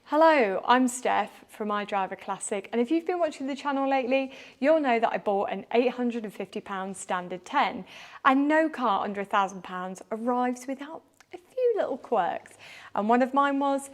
Hello, I'm Steph from iDriver Classic, and if you've been watching the channel lately, you'll know that I bought an £850 standard 10, and no car under £1,000 arrives without a few little quirks. And one of mine was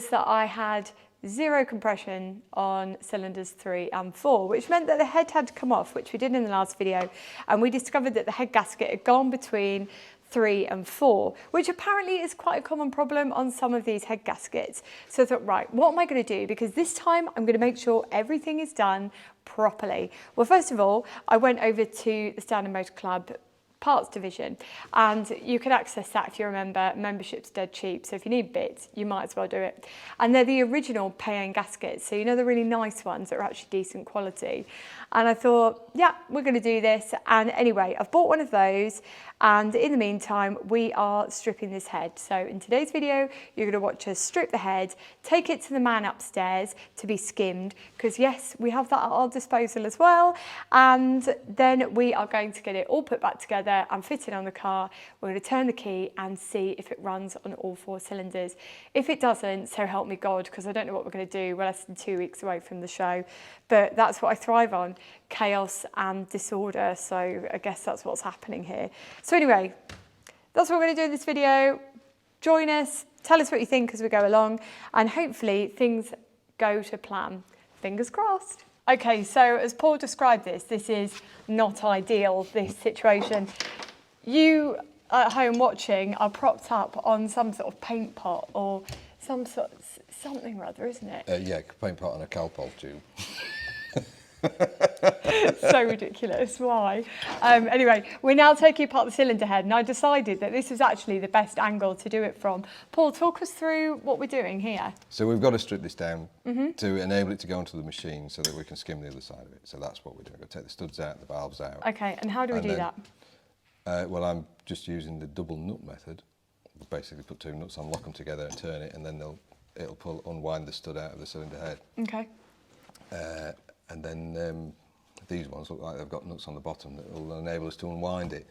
that I had zero compression on cylinders 3 and 4, which meant that the head had to come off, which we did in the last video, and we discovered that the head gasket had gone between 3 and 4, which apparently is quite a common problem on some of these head gaskets. So I thought, right, what am I going to do? Because this time I'm going to make sure everything is done properly. Well, first of all, I went over to the Standard Motor Club parts division, and you can access that if you remember. Membership's dead cheap, so if you need bits you might as well do it. And they're the original paying gaskets, so you know, the really nice ones that are actually decent quality. And I thought, yeah, we're going to do this. And anyway, I've bought one of those, and in the meantime we are stripping this head. So in today's video you're going to watch us strip the head, take it to the man upstairs to be skimmed, because yes, we have that at our disposal as well, and then we are going to get it all put back together and fit it on the car. We're going to turn the key and see if it runs on all 4 cylinders. If it doesn't, so help me God, because I don't know what we're going to do. We're less than 2 weeks away from the show, but that's what I thrive on, chaos and disorder. So I guess that's what's happening here. So anyway, that's what we're going to do in this video. Join us, tell us what you think as we go along, and hopefully things go to plan. Fingers crossed. Okay, so as Paul described this is not ideal, this situation. You at home watching are propped up on some sort of paint pot or something or other, isn't it? Yeah, paint pot and a Calpol tube. So ridiculous, why? Anyway, we're now taking apart the cylinder head, and I decided that this was actually the best angle to do it from. Paul, talk us through what we're doing here. So we've got to strip this down to enable it to go onto the machine so that we can skim the other side of it. So that's what we're doing. We're going to take the studs out, the valves out. Okay, and how do we do that? Well, I'm just using the double nut method. Basically put 2 nuts on, lock them together and turn it, and then it'll unwind the stud out of the cylinder head. Okay. And then these ones look like they've got nuts on the bottom that will enable us to unwind it.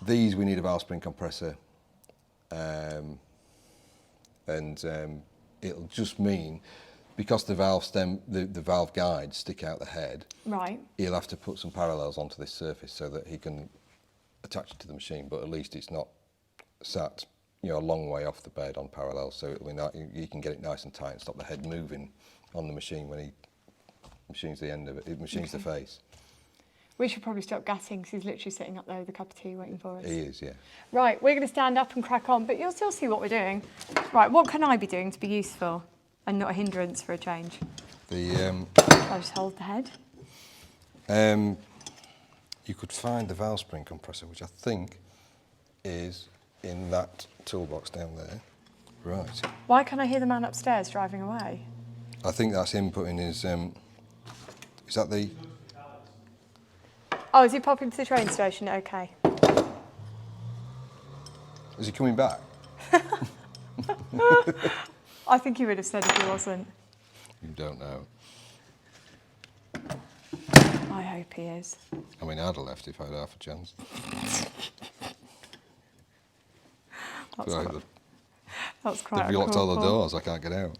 These we need a valve spring compressor, and it'll just mean, because the valve stem, the valve guides stick out the head, right, he'll have to put some parallels onto this surface so that he can attach it to the machine, but at least it's not sat, you know, a long way off the bed on parallels, so you can get it nice and tight and stop the head moving on the machine when he machines the end of it, machines the face. We should probably stop gassing, because he's literally sitting up there with a cup of tea waiting for us. He is, yeah. Right, we're going to stand up and crack on, but you'll still see what we're doing. Right, what can I be doing to be useful and not a hindrance for a change? I'll just hold the head. You could find the valve spring compressor, which I think is in that toolbox down there. Right. Why can't I hear the man upstairs driving away? I think that's him putting his... is that the... Oh, is he popping to the train station? Okay. Is he coming back? I think he would have said if he wasn't. You don't know. I hope he is. I mean, I'd have left if I had half a chance. That's quite If you locked all the doors, I can't get out.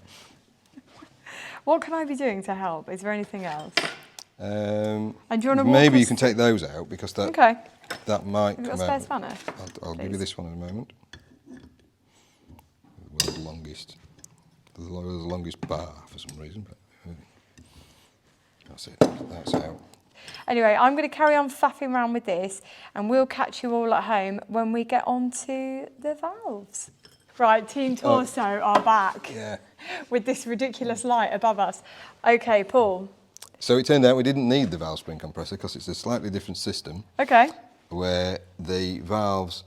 What can I be doing to help? Is there anything else? And do you want to maybe you can take those out, because that that might come out. Have you got a spare spanner? I'll give you this one in a moment. The longest bar for some reason, but that's it. That's out. Anyway, I'm going to carry on faffing around with this, and we'll catch you all at home when we get on to the valves. Right, Team Torso are back with this ridiculous light above us. Okay, Paul. So it turned out we didn't need the valve spring compressor, because it's a slightly different system. Okay. Where the valves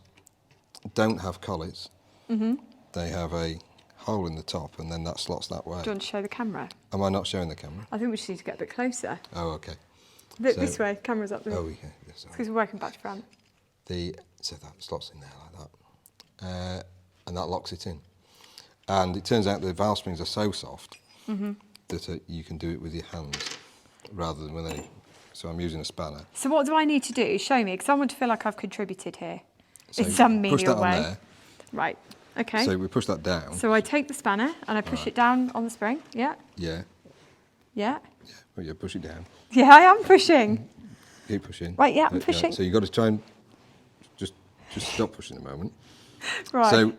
don't have collets. They have a hole in the top, and then that slots that way. Do you want to show the camera? Am I not showing the camera? I think we just need to get a bit closer. Oh, okay. This way, camera's up there. Oh, yeah. Because we're working back to front. So that slots in there like that. And that locks it in. And it turns out the valve springs are so soft that you can do it with your hands rather than with any. So I'm using a spanner. So what do I need to do? Show me, because I want to feel like I've contributed here in some menial way. There. Right. Okay. So we push that down. So I take the spanner and I push it down on the spring. Yeah. Yeah. Yeah. Yeah. Well, yeah, push it down. Yeah, I am pushing. Keep pushing. Right, yeah, I'm pushing. Right. So you've got to try and just stop pushing a moment. Right. So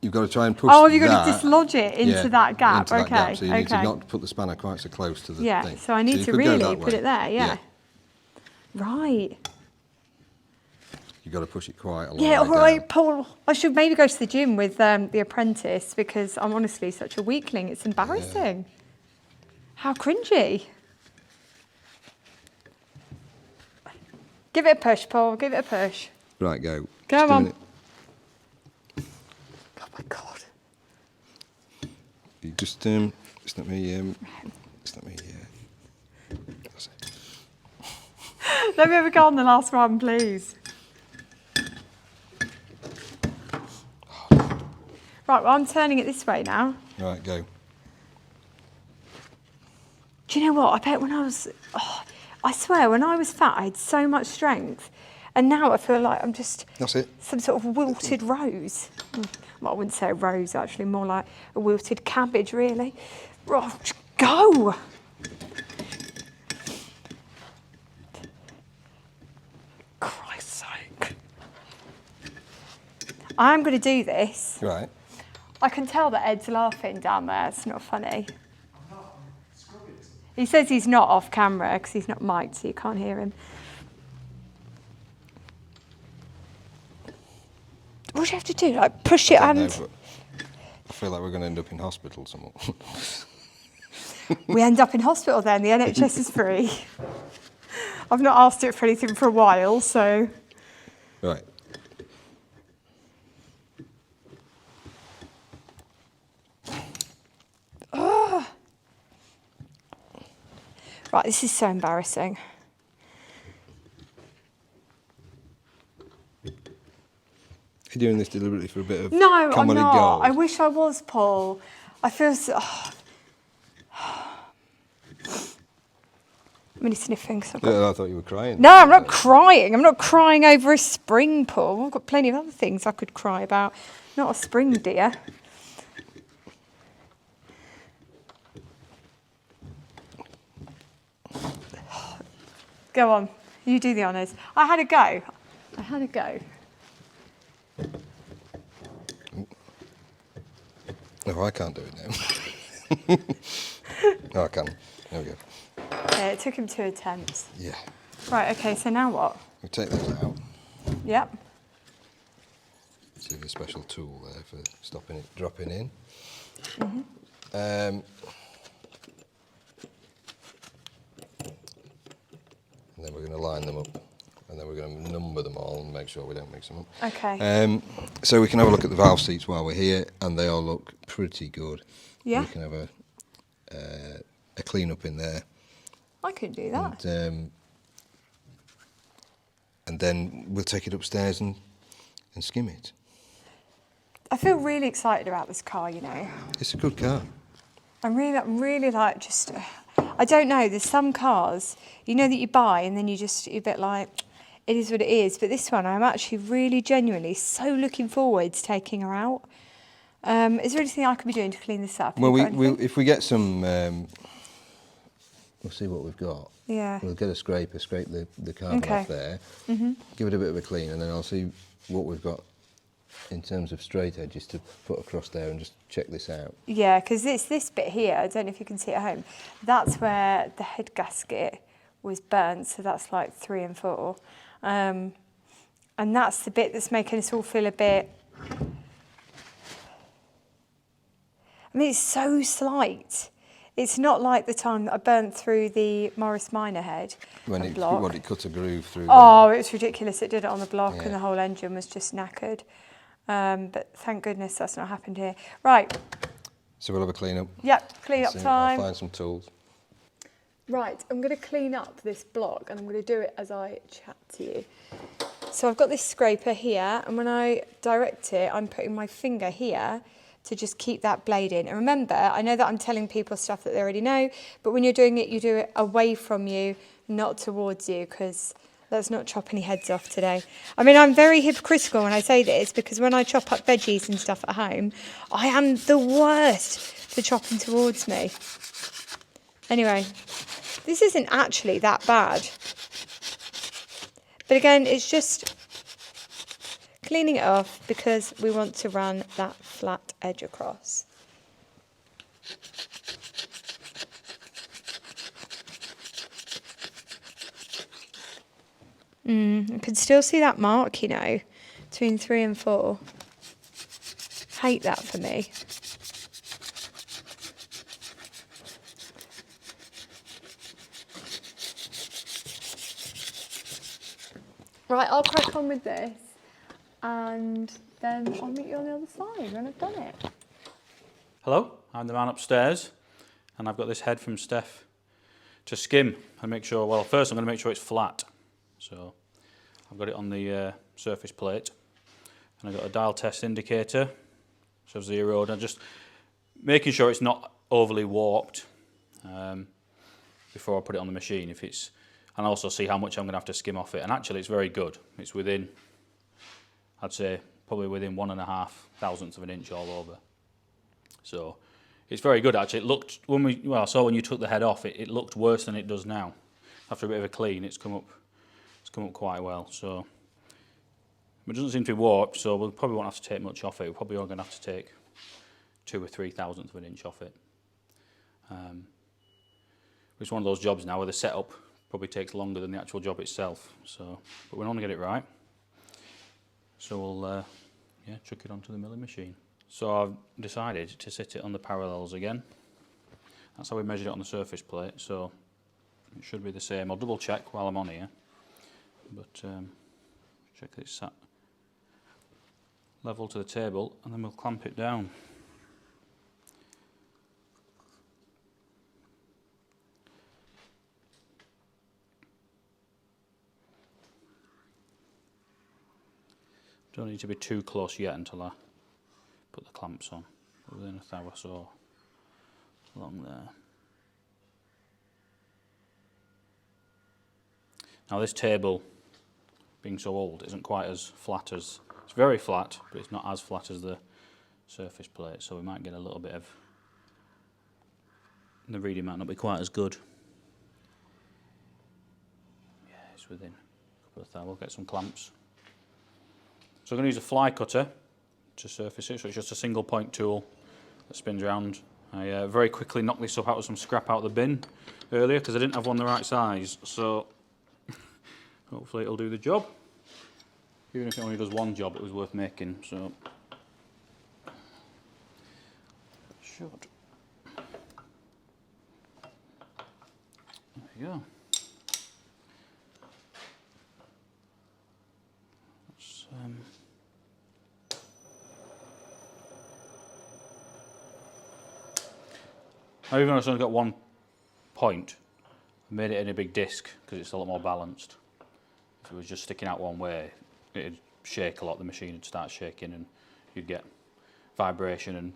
you've got to try and push. Oh, you've got to dislodge it into that gap. Into that okay. gap. So you need to not put the spanner quite so close to the thing. Yeah. So I need to really put it there. Yeah. Right. You've got to push it quite a long Yeah, way all right, down. Paul. I should maybe go to the gym with The Apprentice because I'm honestly such a weakling. It's embarrassing. How cringy. Give it a push, Paul. Give it a push. Right, go. Come on. Oh my God. You just let me that's it. Let me have a go on the last one, please. Right, well, I'm turning it this way now. Right, go. Do you know what? I bet when I was, I swear, when I was fat, I had so much strength. And now I feel like I'm just That's it. some sort of wilted rose. Well, I wouldn't say a rose, actually, more like a wilted cabbage, really. Oh, just go! Christ's sake. I'm going to do this. Right. I can tell that Ed's laughing down there. It's not funny. He says he's not off camera because he's not mic'd, so you can't hear him. What do you have to do? Like push it and... But I feel like we're going to end up in hospital somewhere. We end up in hospital then. The NHS is free. I've not asked it for anything for a while, so... Right. Oh. Right, this is so embarrassing. You're doing this deliberately for a bit of No, I'm comedy not. gold. I wish I was, Paul. I feel so... I'm only sniffing. So Yeah, I thought you were crying. No, I'm not crying. I'm not crying over a spring, Paul. I've got plenty of other things I could cry about. Not a spring, dear. Go on. You do the honours. I had a go. No, I can't do it now. No, I can. There we go. Yeah, it took him 2 attempts. Yeah. Right, okay, so now what? We'll take those out. Yep. See the special tool there for stopping it dropping in. Mm-hmm. And then we're going to line them up, and then we're going to number them all and make sure we don't mix them up. Okay. So we can have a look at the valve seats while we're here, and they all look pretty good. Yeah. We can have a clean up in there. I could do that. And then we'll take it upstairs and skim it. I feel really excited about this car, you know. It's a good car. I'm really like just, I don't know, there's some cars, you know, that you buy and then you're a bit like, it is what it is. But this one, I'm actually really genuinely so looking forward to taking her out. Is there anything I could be doing to clean this up? Well, if we get some, we'll see what we've got. Yeah. We'll get a scraper, scrape the carbon off there, give it a bit of a clean, and then I'll see what we've got in terms of straight edges to put across there and just check this out. Yeah, because it's this bit here, I don't know if you can see at home, that's where the head gasket was burnt, so that's like 3 and 4. And that's the bit that's making us all feel a bit... I mean, it's so slight. It's not like the time that I burnt through the Morris Minor head When it cut a groove through. Oh, it was ridiculous. It did it on the block, Yeah. and the whole engine was just knackered. But thank goodness that's not happened here. Right. So we'll have a clean up. Yep, clean up time. I'll find some tools. Right, I'm going to clean up this block, and I'm going to do it as I chat to you. So I've got this scraper here, and when I direct it, I'm putting my finger here to just keep that blade in. And remember, I know that I'm telling people stuff that they already know, but when you're doing it, you do it away from you, not towards you, because Let's not chop any heads off today. I mean, I'm very hypocritical when I say this because when I chop up veggies and stuff at home, I am the worst for chopping towards me. Anyway, this isn't actually that bad. But again, it's just cleaning it off because we want to run that flat edge across. I can still see that mark, you know, between 3 and 4. Hate that for me. Right, I'll crack on with this and then I'll meet you on the other side when I've done it. Hello, I'm the man upstairs and I've got this head from Steph to skim and make sure, well first I'm going to make sure it's flat. So I've got it on the surface plate and I've got a dial test indicator, so 0, and I'm just making sure it's not overly warped before I put it on the machine. If it's, and also see how much I'm going to have to skim off it, and actually it's very good. It's within, I'd say probably within 1.5 thousandths of an inch all over. So it's very good actually. It looked, when I saw when you took the head off, it looked worse than it does now. After a bit of a clean, it's come up quite well. So it doesn't seem to be warped, so we probably won't have to take much off it. We're probably only going to have to take 2 or 3 thousandths of an inch off it. It's one of those jobs now where the setup probably takes longer than the actual job itself. So, but we'll only get it right. So we'll chuck it onto the milling machine. So I've decided to sit it on the parallels again. That's how we measured it on the surface plate. So it should be the same. I'll double check while I'm on here. But check that it's sat level to the table, and then we'll clamp it down. Don't need to be too close yet until I put the clamps on. Within a thou or so along there. Now this table, being so old, isn't quite as flat as, it's very flat, but it's not as flat as the surface plate, so we might get a little bit of, the reading might not be quite as good. Yeah, it's within a couple of thou. We'll get some clamps. So I'm going to use a fly cutter to surface it, so it's just a single point tool that spins around. I very quickly knocked this up out of some scrap out of the bin earlier because I didn't have one the right size, so hopefully it'll do the job. Even if it only does one job, it was worth making, so should. There we go. Let's, even though it's only got one point, I made it in a big disc because it's a lot more balanced. If it was just sticking out one way, it'd shake a lot, the machine would start shaking and you'd get vibration and,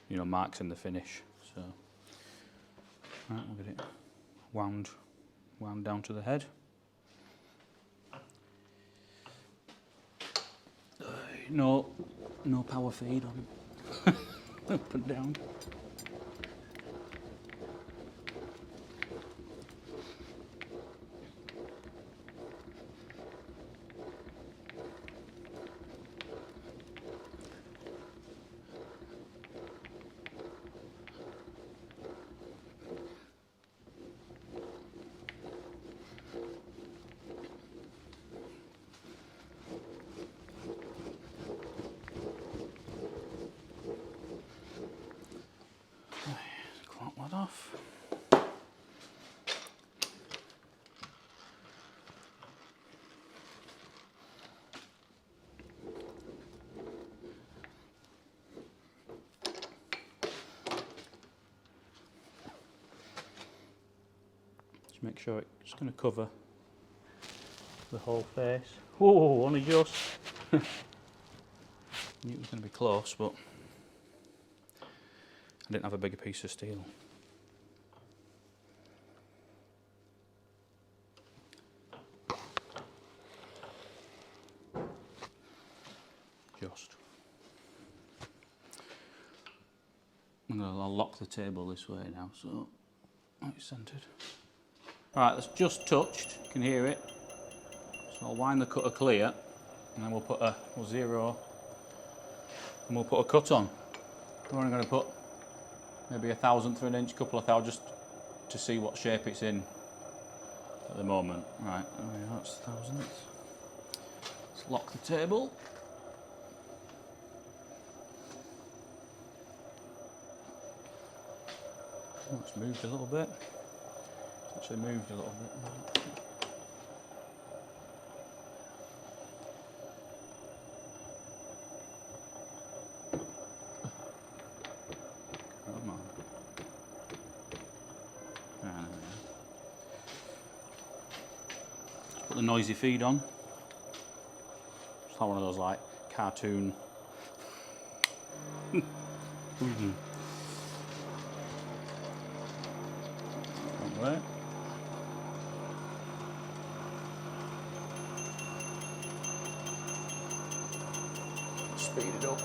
you know, marks in the finish. So, right, we'll get it wound down to the head. No power feed on up and down. Clamp that off. Just make sure it's going to cover the whole face. Whoa, only just. Knew it was going to be close, but I didn't have a bigger piece of steel. table this way now, so it's centred. Right, that's just touched, you can hear it. So I'll wind the cutter clear, and then we'll zero, and we'll put a cut on. We're only going to put maybe 1/1000 of an inch, couple of thou, just to see what shape it's in at the moment. Right, that's 1/1000. Let's lock the table. Oh, it's moved a little bit. It's actually moved a little bit. Come on. Let's put the noisy feed on. It's not one of those like cartoon. Right. Speed it up.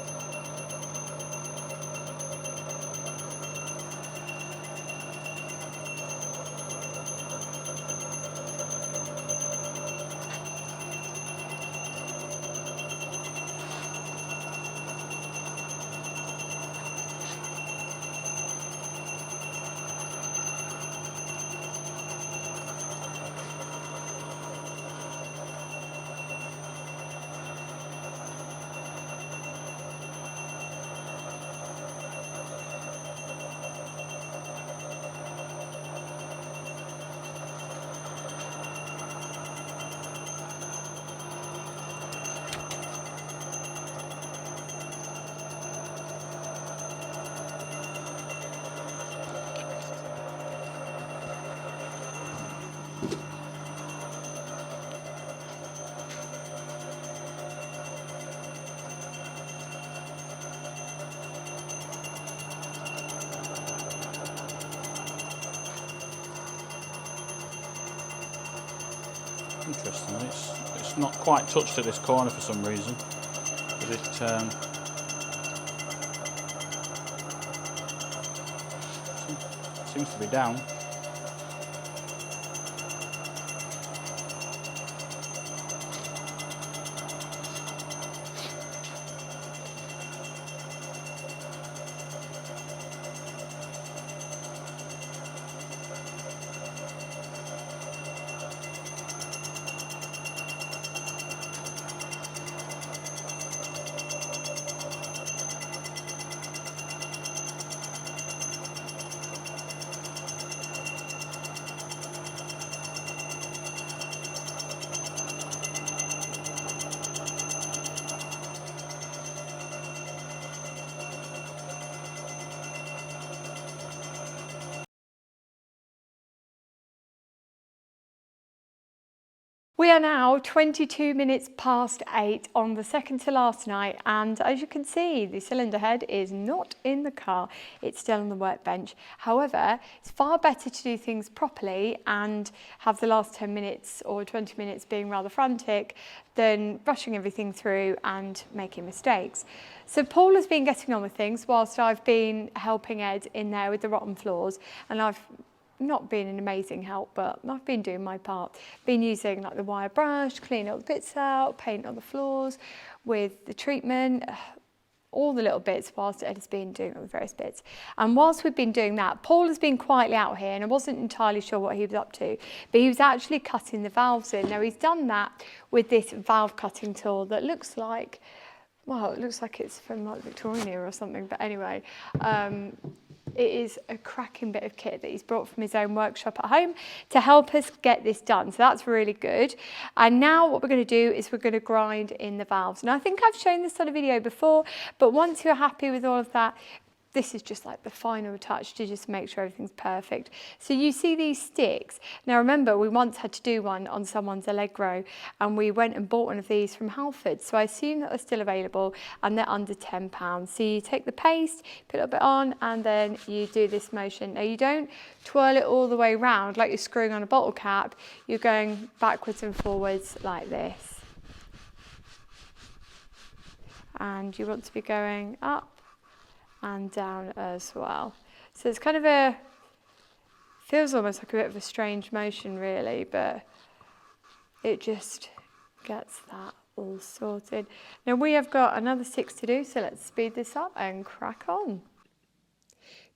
Interesting, it's not quite touched at this corner for some reason, but it seems to be down. We are now 22 minutes past 8 on the second to last night, and as you can see, the cylinder head is not in the car. It's still on the workbench. However, it's far better to do things properly and have the last 10 minutes or 20 minutes being rather frantic than rushing everything through and making mistakes. So Paul has been getting on with things whilst I've been helping Ed in there with the rotten floors, and I've not been an amazing help, but I've been doing my part. Been using like the wire brush, clean all the bits out, paint on the floors with the treatment, all the little bits whilst Ed has been doing all the various bits. And whilst we've been doing that, Paul has been quietly out here, and I wasn't entirely sure what he was up to, but he was actually cutting the valves in. Now he's done that with this valve cutting tool that looks like, well, it looks like it's from like Victorian era or something, but anyway, it is a cracking bit of kit that he's brought from his own workshop at home to help us get this done. So that's really good. And now what we're going to do is we're going to grind in the valves. Now I think I've shown this on a video before, but once you're happy with all of that, this is just like the final touch to just make sure everything's perfect. So you see these sticks. Now remember, we once had to do one on someone's Allegro, and we went and bought one of these from Halford. So I assume that they're still available and they're under £10. So you take the paste, put a little bit on, and then you do this motion. Now you don't twirl it all the way around like you're screwing on a bottle cap. You're going backwards and forwards like this. And you want to be going up and down as well. So it's kind of feels almost like a bit of a strange motion really, but it just gets that all sorted. Now we have got another 6 to do, so let's speed this up and crack on.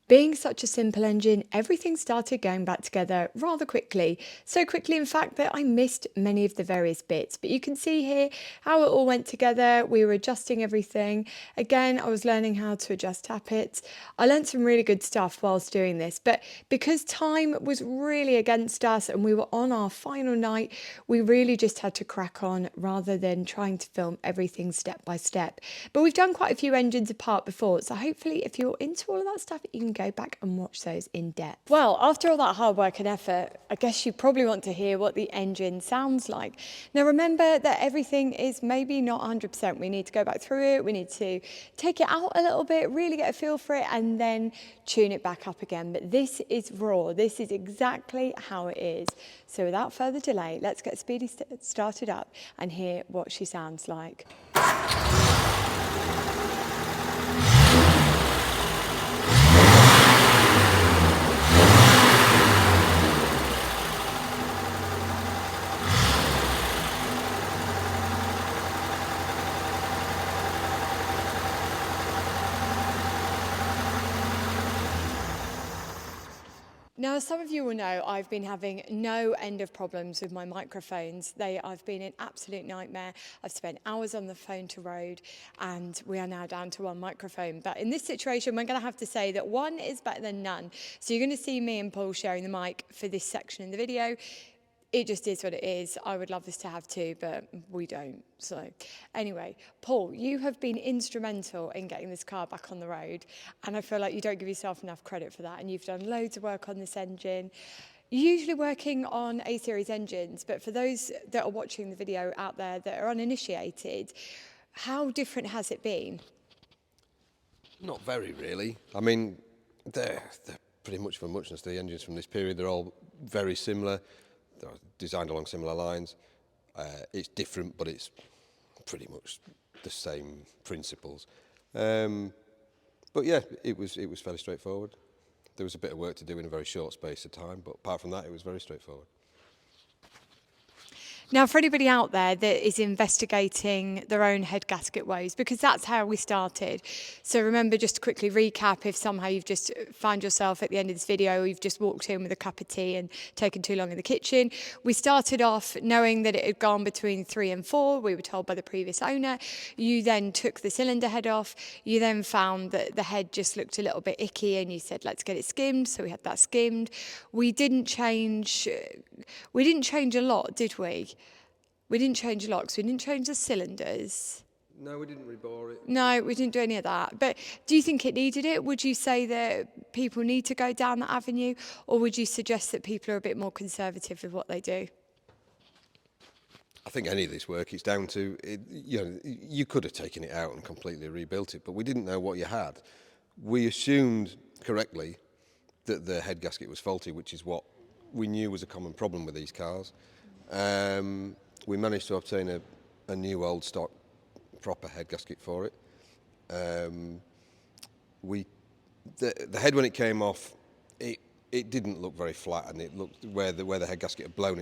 Being such a simple engine, everything started going back together rather quickly. So quickly, in fact, that I missed many of the various bits. But you can see here how it all went together. We were adjusting everything. Again, I was learning how to adjust tappets. I learned some really good stuff whilst doing this. But because time was really against us and we were on our final night, we really just had to crack on rather than trying to film everything step by step. But we've done quite a few engines apart before. So hopefully if you're into all of that stuff, you can go back and watch those in depth. Well, after all that hard work and effort, I guess you probably want to hear what the engine sounds like. Now remember that everything is maybe not 100%. We need to go back through it, we need to take it out a little bit, really get a feel for it, and then tune it back up again. But this is raw, this is exactly how it is. So without further delay, let's get Speedy started up and hear what she sounds like. Now, as some of you will know, I've been having no end of problems with my microphones. I've been an absolute nightmare. I've spent hours on the phone to Rode, and we are now down to one microphone. But in this situation, we're going to have to say that one is better than none. So you're going to see me and Paul sharing the mic for this section in the video. It just is what it is. I would love us to have two, but we don't. So anyway, Paul, you have been instrumental in getting this car back on the road, and I feel like you don't give yourself enough credit for that, and you've done loads of work on this engine. You're usually working on A-series engines, but for those that are watching the video out there that are uninitiated, how different has it been? Not very, really. I mean, they're pretty much for muchness. The engines from this period, they're all very similar. They're designed along similar lines. It's different, but it's pretty much the same principles. But yeah, it was fairly straightforward. There was a bit of work to do in a very short space of time, but apart from that, it was very straightforward. Now, for anybody out there that is investigating their own head gasket woes, because that's how we started. So remember, just to quickly recap, if somehow you've just found yourself at the end of this video, or you've just walked in with a cup of tea and taken too long in the kitchen, we started off knowing that it had gone between 3 and 4. We were told by the previous owner. You then took the cylinder head off. You then found that the head just looked a little bit icky, and you said, let's get it skimmed. So we had that skimmed. We didn't change a lot, did we? We didn't change a lot because we didn't change the cylinders. No, we didn't rebore it. No, we didn't do any of that. But do you think it needed it? Would you say that people need to go down that avenue, or would you suggest that people are a bit more conservative with what they do? I think any of this work, it's down to, you could have taken it out and completely rebuilt it, but we didn't know what you had. We assumed correctly that the head gasket was faulty, which is what we knew was a common problem with these cars. We managed to obtain a new old stock proper head gasket for it. The head, when it came off, it didn't look very flat, and it looked where the head gasket had blown.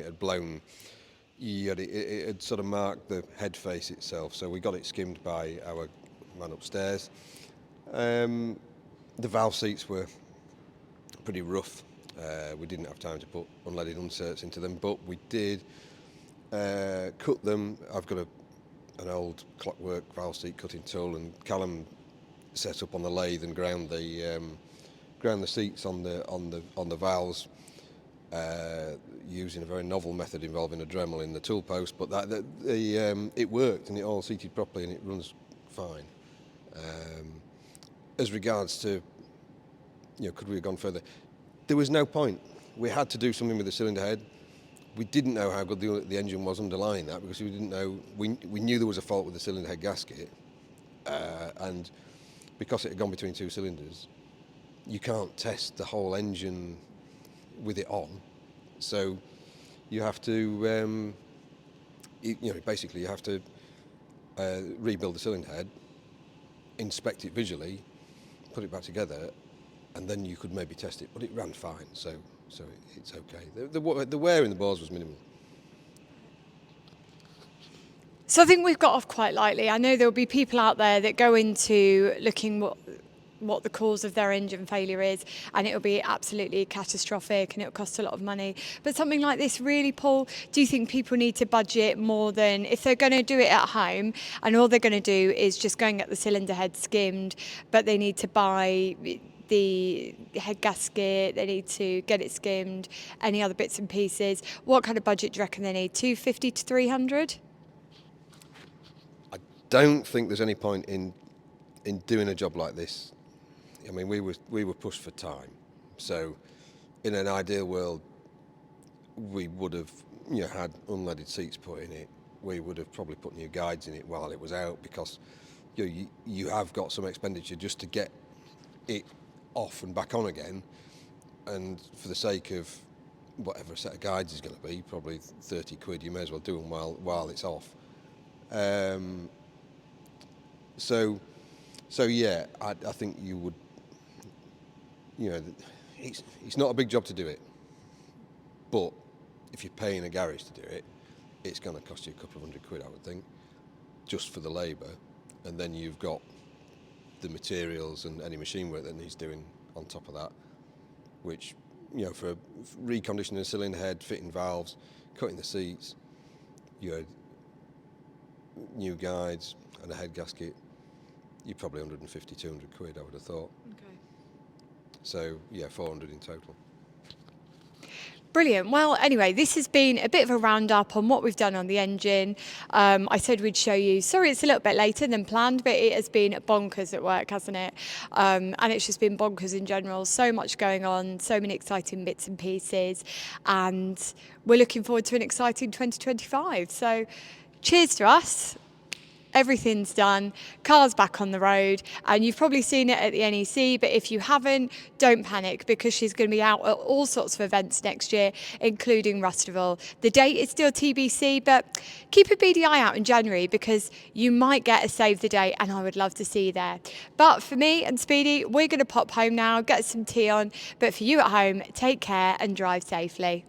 It had sort of marked the head face itself. So we got it skimmed by our man upstairs. The valve seats were pretty rough. We didn't have time to put unleaded inserts into them, but we did cut them. I've got an old clockwork valve seat cutting tool, and Callum set up on the lathe and ground the seats on the valves using a very novel method involving a Dremel in the tool post. But it worked, and it all seated properly, and it runs fine. As regards to, could we have gone further? There was no point. We had to do something with the cylinder head. We didn't know how good the engine was underlying that, because we didn't know. We knew there was a fault with the cylinder head gasket, and because it had gone between two cylinders, you can't test the whole engine with it on. So you have to, basically you have to rebuild the cylinder head, inspect it visually, put it back together, and then you could maybe test it, but it ran fine, so it's okay. The wear in the bores was minimal. So I think we've got off quite lightly. I know there'll be people out there that go into looking what the cause of their engine failure is, and it'll be absolutely catastrophic and it'll cost a lot of money. But something like this, really, Paul, do you think people need to budget more than if they're going to do it at home and all they're going to do is just go and get the cylinder head skimmed, but they need to buy the head gasket, they need to get it skimmed, any other bits and pieces? What kind of budget do you reckon they need? 250 to 300? I don't think there's any point in doing a job like this. I mean, we were pushed for time, so in an ideal world, we would have had unleaded seats put in it. We would have probably put new guides in it while it was out, because you have got some expenditure just to get it off and back on again, and for the sake of whatever a set of guides is going to be, probably 30 quid, you may as well do them while it's off. So yeah, I think you would. It's not a big job to do it, but if you're paying a garage to do it, it's going to cost you a couple of £100, I would think, just for the labour, and then you've got the materials and any machine work that needs doing on top of that, which, for reconditioning a cylinder head, fitting valves, cutting the seats, new guides and a head gasket, you're probably 150, 200 quid, I would have thought. Okay. So, yeah, 400 in total. Brilliant. Well, anyway, this has been a bit of a roundup on what we've done on the engine. I said we'd show you. Sorry, it's a little bit later than planned, but it has been bonkers at work, hasn't it? And it's just been bonkers in general. So much going on, so many exciting bits and pieces. And we're looking forward to an exciting 2025. So cheers to us. Everything's done, car's back on the road, and you've probably seen it at the NEC, but if you haven't, don't panic, because she's going to be out at all sorts of events next year, including Rustival. The date is still TBC, but keep a beady eye out in January, because you might get a save the date, and I would love to see you there. But for me and Speedy, we're going to pop home now, get some tea on, but for you at home, take care and drive safely.